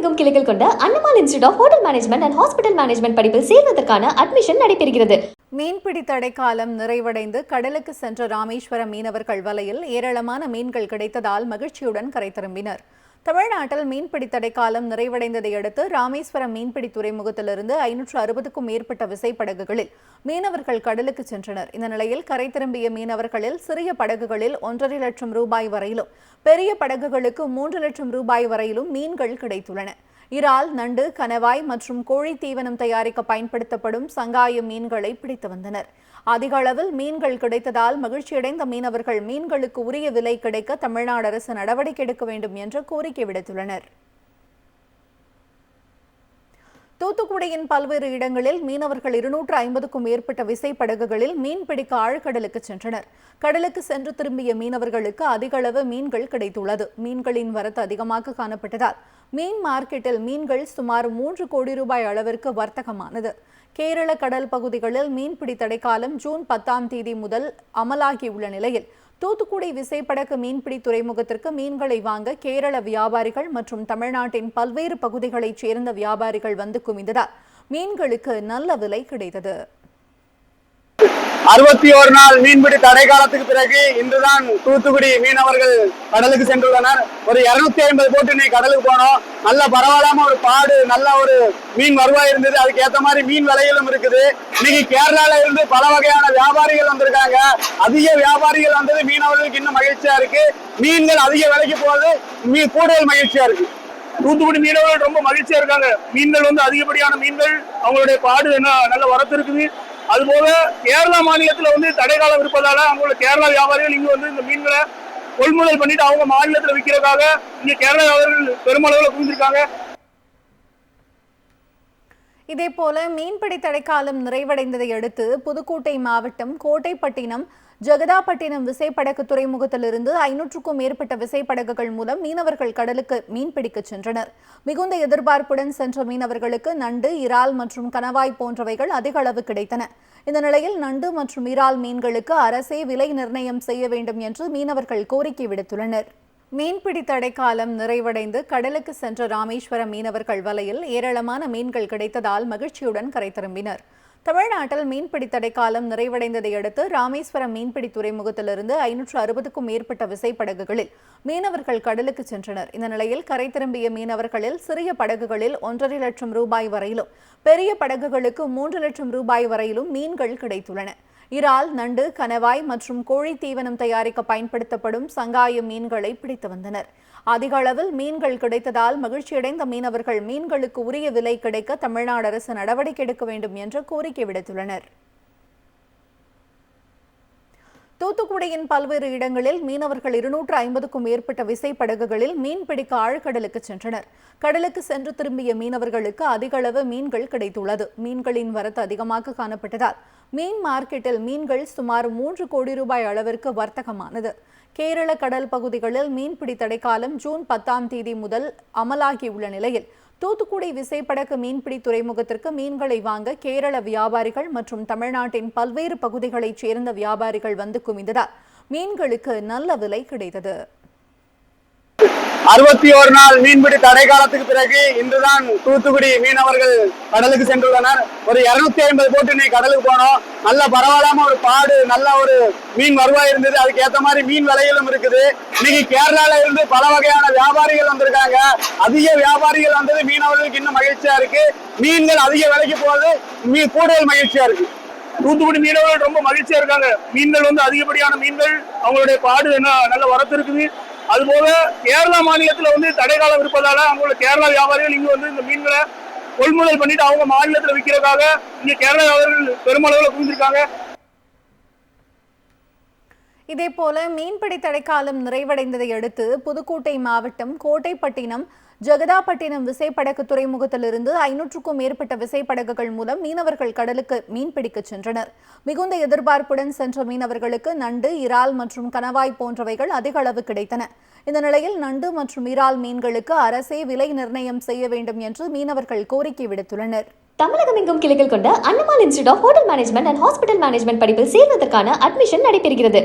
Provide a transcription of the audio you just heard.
தமிழகமெங்கும் கிளைகள் கொண்ட Annamal institute of hotel management and hospital management படிப்பில் சேர்வதற்கான அட்மிஷன் நடைபெறுகிறது. மீன்பிடி தடைக்காலம் நிறைவடைந்து கடலுக்கு சென்ற ராமேஸ்வரம் மீனவர்கள் வலையில் ஏராளமான மீன்கள் கிடைத்ததால் மகிழ்ச்சியுடன் கரை திரும்பினர். தமிழ்நாட்டில் மீன்பிடி தடைக்காலம் நிறைவடைந்ததை அடுத்து ராமேஸ்வரம் மீன்பிடி துறைமுகத்திலிருந்து 560க்கும் மேற்பட்ட விசைப்படகுகளில் மீனவர்கள் கடலுக்கு சென்றனர். இந்த நிலையில் கரை திரும்பிய மீனவர்களில் சிறிய படகுகளில் 1.5 லட்சம் ரூபாய் வரையிலும், பெரிய படகுகளுக்கு 3 லட்சம் ரூபாய் வரையிலும் மீன்கள் கிடைத்துள்ளன. இறால், நண்டு, கணவாய் மற்றும் கோழி தீவனம் தயாரிக்க பயன்படுத்தப்படும் சங்காய மீன்களை பிடித்து வந்தனர். அதிக அளவில் மீன்கள் கிடைத்ததால் மகிழ்ச்சியடைந்த மீனவர்கள் மீன்களுக்கு உரிய விலை கிடைக்க தமிழ்நாடு அரசு நடவடிக்கை எடுக்க வேண்டும் என்று கோரிக்கை விடுத்துள்ளனர். தூத்துக்குடியின் பல்வேறு இடங்களில் மீனவர்கள் 250க்கும் மேற்பட்ட விசைப்படகுகளில் மீன்பிடிக்க ஆழ்கடலுக்கு சென்றனர். கடலுக்கு சென்று திரும்பிய மீனவர்களுக்கு அதிக அளவு மீன்கள் கிடைத்துள்ளது. மீன்களின் வரத்து அதிகமாக காணப்பட்டதால் மீன் மார்க்கெட்டில் மீன்கள் சுமார் 3 கோடி ரூபாய் அளவிற்கு வர்த்தகமானது. கேரள கடல் பகுதிகளில் மீன்பிடி தடைக்காலம் ஜூன் 10ஆம் தேதி முதல் அமலாகியுள்ள நிலையில் தூத்துக்குடி விசைப்படகு மீன்பிடி துறைமுகத்திற்கு மீன்களை வாங்க கேரள வியாபாரிகள் மற்றும் தமிழ்நாட்டின் பல்வேறு பகுதிகளைச் சேர்ந்த வியாபாரிகள் வந்து குவிந்ததால் மீன்களுக்கு நல்ல விலை கிடைத்தது. 61 நாள் மீன்பிடி தடை காலத்துக்கு பிறகு இன்றுதான் தூத்துக்குடி மீனவர்கள் கடலுக்கு சென்றுள்ளனர். ஒரு 250 போட்டு இன்னைக்கு கடலுக்கு போனோம். நல்ல பரவாயில்லாம ஒரு பாடு, நல்ல ஒரு மீன் வருவாய் இருந்தது. அதுக்கு ஏற்ற மாதிரி மீன் விலைகளும் இருக்குது. இன்னைக்கு கேரளால இருந்து பல வகையான வியாபாரிகள் வந்திருக்காங்க. அதிக வியாபாரிகள் வந்தது மீனவர்களுக்கு இன்னும் மகிழ்ச்சியா இருக்கு. மீன்கள் அதிக விலைக்கு போகுது, கூடுதல் மகிழ்ச்சியா இருக்கு. தூத்துக்குடி மீனவர்கள் ரொம்ப மகிழ்ச்சியா இருக்காங்க. மீன்கள் அதிகப்படியான மீன்கள், அவங்களுடைய பாடு நல்ல வரத்து இருக்குது. அதுபோல கேரளா மாநிலத்துல தடைக்காலம் இருப்பதால அவங்களோட கேரளா வியாபாரிகள் இங்க இந்த மீன்களை கொள்முதல் பண்ணிட்டு அவங்க மாநிலத்துல விற்கிறதுக்காக இங்க கேரளா வியாபாரிகள் பெருமளவுல குவிந்திருக்காங்க. இதேபோல மீன்பிடி தடைக்காலம் நிறைவடைந்ததை அடுத்து புதுக்கோட்டை மாவட்டம் கோட்டைப்பட்டினம், ஜெகதாப்பட்டினம் விசைப்படகு துறைமுகத்திலிருந்து 500க்கும் மேற்பட்ட விசைப்படகுகள் மூலம் மீனவர்கள் கடலுக்கு மீன்பிடிக்க சென்றனர். மிகுந்த எதிர்பார்ப்புடன் சென்ற மீனவர்களுக்கு நண்டு, இறால் மற்றும் கணவாய் போன்றவைகள் அதிக அளவு கிடைத்தன. இந்த நிலையில் நண்டு மற்றும் இறால் மீன்களுக்கு அரசே விலை நிர்ணயம் செய்ய வேண்டும் என்று மீனவர்கள் கோரிக்கை விடுத்துள்ளனர். மீன்பிடி தடைக்காலம் நிறைவடைந்து கடலுக்கு சென்ற ராமேஸ்வரம் மீனவர்கள் வலையில் ஏராளமான மீன்கள் கிடைத்ததால் மகிழ்ச்சியுடன் கரை திரும்பினர். தமிழ்நாட்டில் மீன்பிடி தடைக்காலம் நிறைவடைந்ததை அடுத்து ராமேஸ்வரம் மீன்பிடி துறைமுகத்திலிருந்து 560க்கும் மேற்பட்ட விசைப்படகுகளில் மீனவர்கள் கடலுக்கு சென்றனர். இந்த நிலையில் கரை திரும்பிய மீனவர்களில் சிறிய படகுகளில் 1.5 லட்சம் ரூபாய் வரையிலும், பெரிய படகுகளுக்கு 3 லட்சம் ரூபாய் வரையிலும் மீன்கள் கிடைத்துள்ளன. இறால், நண்டு, கணவாய் மற்றும் கோழி தீவனம் தயாரிக்க பயன்படுத்தப்படும் சங்காய மீன்களை பிடித்து வந்தனர். அதிக அளவில் மீன்கள் கிடைத்ததால் மகிழ்ச்சியடைந்த மீனவர்கள் மீன்களுக்கு உரிய விலை கிடைக்க தமிழ்நாடு அரசு நடவடிக்கை எடுக்க வேண்டும் என்று கோரிக்கை விடுத்துள்ளனர். தூத்துக்குடியின் பல்வேறு இடங்களில் மீனவர்கள் 250க்கும் மேற்பட்ட விசைப்படகுகளில் மீன்பிடிக்க ஆழ்கடலுக்கு சென்றனர். கடலுக்கு சென்று திரும்பிய மீனவர்களுக்கு அதிக அளவு மீன்கள் கிடைத்துள்ளது. மீன்களின் வரத்து அதிகமாக காணப்பட்டதால் மீன் மார்க்கெட்டில் மீன்கள் சுமார் 3 கோடி ரூபாய் அளவிற்கு வர்த்தகமானது. கேரள கடல் பகுதிகளில் மீன்பிடி தடைக்காலம் ஜூன் 10ஆம் தேதி முதல் அமலாகியுள்ள நிலையில் தூத்துக்குடி விசைப்படகு மீன்பிடி துறைமுகத்திற்கு மீன்களை வாங்க கேரள வியாபாரிகள் மற்றும் தமிழ்நாட்டின் பல்வேறு பகுதிகளைச் சேர்ந்த வியாபாரிகள் வந்து குவிந்ததால் மீன்களுக்கு நல்ல விலை கிடைத்தது. 61 நாள் மீன்பிடி தடை காலத்துக்கு பிறகு இன்றுதான் தூத்துக்குடி மீனவர்கள் கடலுக்கு சென்றுள்ளனர். ஒரு 250 போட்டு இன்னைக்கு கடலுக்கு போனோம். நல்ல பரவாயில்லாம ஒரு பாடு, நல்ல ஒரு மீன் வருவாய் இருந்தது. அதுக்கு ஏற்ற மாதிரி மீன் விலைகளும் இருக்குது. இன்னைக்கு கேரளால இருந்து பல வகையான வியாபாரிகள் வந்திருக்காங்க. அதிக வியாபாரிகள் வந்தது மீனவர்களுக்கு இன்னும் மகிழ்ச்சியா இருக்கு. மீன்கள் அதிக விலைக்கு போகுது, கூடுதல் மகிழ்ச்சியா இருக்கு. தூத்துக்குடி மீனவர்கள் ரொம்ப மகிழ்ச்சியா இருக்காங்க. மீன்கள் அதிகப்படியான மீன்கள், அவங்களுடைய பாடு நல்ல வரத்து இருக்குது. அதுபோல கேரளா மாநிலத்துல தடைக்காலம் இருப்பதால அவங்களோட கேரளா வியாபாரிகள் இங்க இந்த மீன்களை கொள்முதல் பண்ணிட்டு அவங்க மாநிலத்துல விற்கிறதுக்காக இங்க கேரளா வியாபாரிகள் பெருமளவுல குவிந்திருக்காங்க. இதேபோல மீன்பிடி தடைக்காலம் நிறைவடைந்ததை அடுத்து புதுக்கோட்டை மாவட்டம் கோட்டைப்பட்டினம், ஜெகதாப்பட்டினம் விசைப்படகு துறைமுகத்திலிருந்து 500க்கும் மேற்பட்ட விசைப்படகுகள் மூலம் மீனவர்கள் கடலுக்கு மீன்பிடிக்க சென்றனர். மிகுந்த எதிர்பார்ப்புடன் சென்ற மீனவர்களுக்கு நண்டு, இறால் மற்றும் கணவாய் போன்றவைகள் அதிக அளவு கிடைத்தன. இந்த நிலையில் நண்டு மற்றும் இறால் மீன்களுக்கு அரசே விலை நிர்ணயம் செய்ய வேண்டும் என்று மீனவர்கள் கோரிக்கை விடுத்துள்ளனர். தமிழகமெங்கும் கிளைகள் கொண்ட Annamal institute of hotel management and hospital management படிப்பில் சேர்வதற்கான அட்மிஷன் நடைபெறுகிறது.